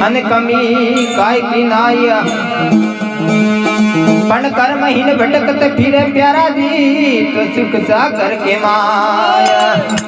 અને કમી કાય કી નાય પણ કર્મહીન ભટકત ફિરે પ્યારા જી તો સુખ સાગર કે માયા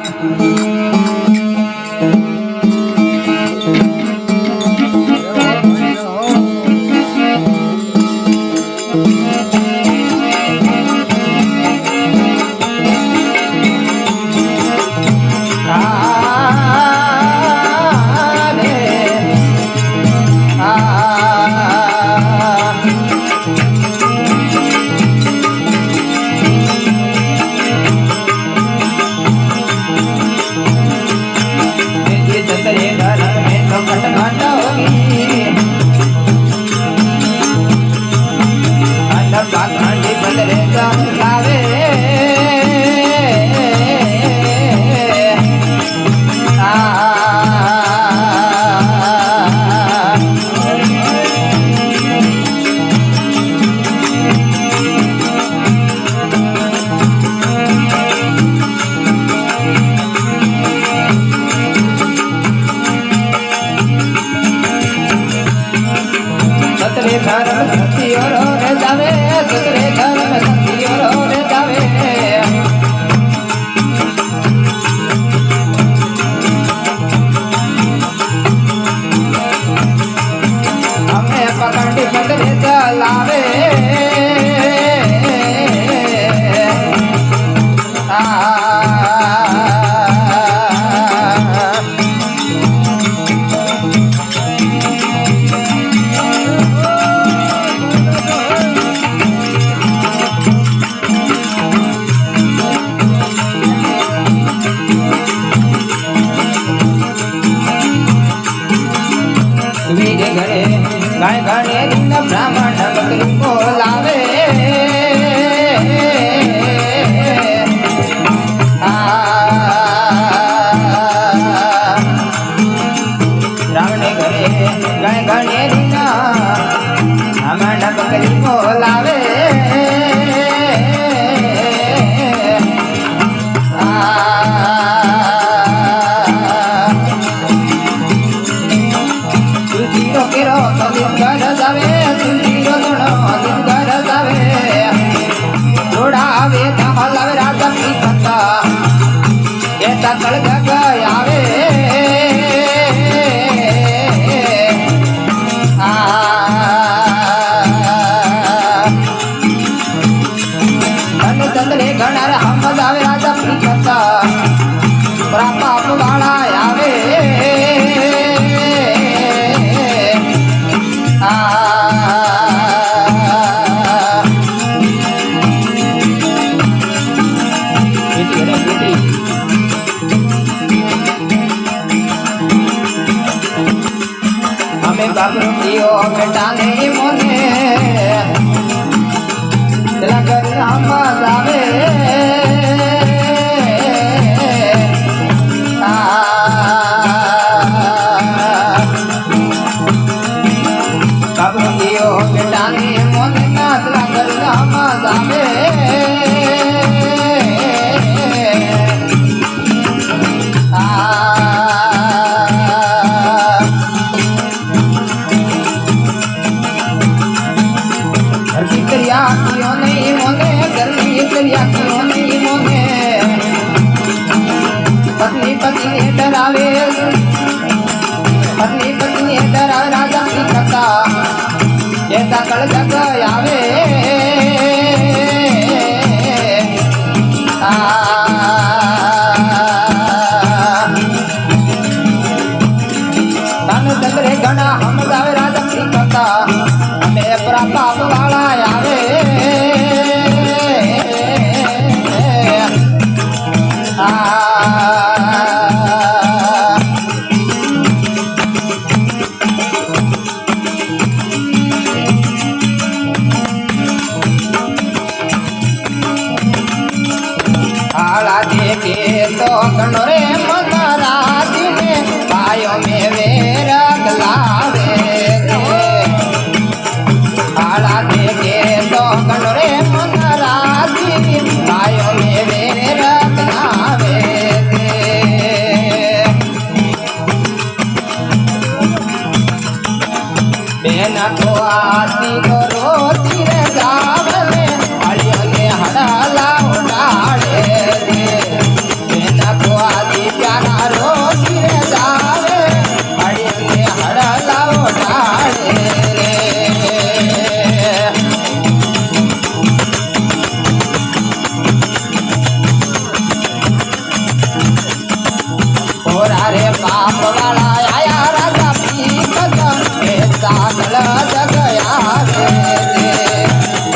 रे बाप वाला आया राजा पीकत हे सागल जगया रे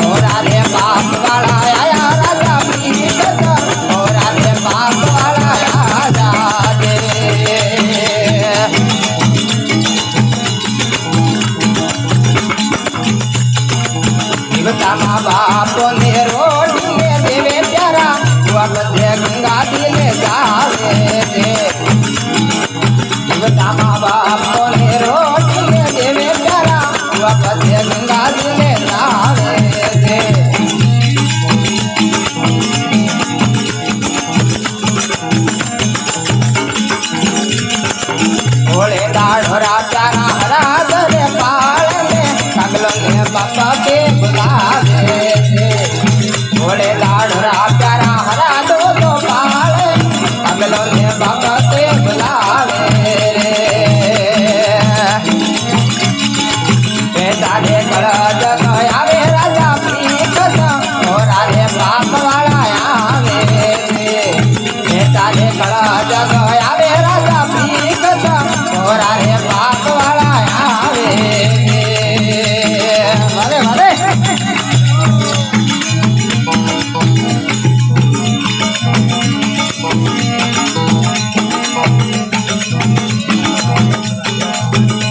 मोरा रे बाप वाला आया राजा पीकत मोरा रे बाप वाला आया रे जीवता बाप ने रोटी में देवे प्यारा वक्त गंगा दिले जावे रे जीवता बाप ने रोटी में देवे प्यारा वक्त गंगा दिले जावे रे ओले दाढ़ोरा प्यारा हरा दरे पाल में सगलों ने बाबा के बुलावे रे ओले दाढ़ोरा प्यारा हरा दो पाल सगलों ने बाबा के बुलावे रे बेटा रे कल जग आवे राजा पीकत मोरा रे बाप वाला आवे रे बेटा रे कल जग आवे राजा पीकत मोरा रे बाप वाला आवे भले भले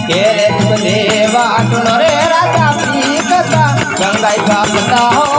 केरे देवा सुनो रे राजा पीकत गंगाई का पता हो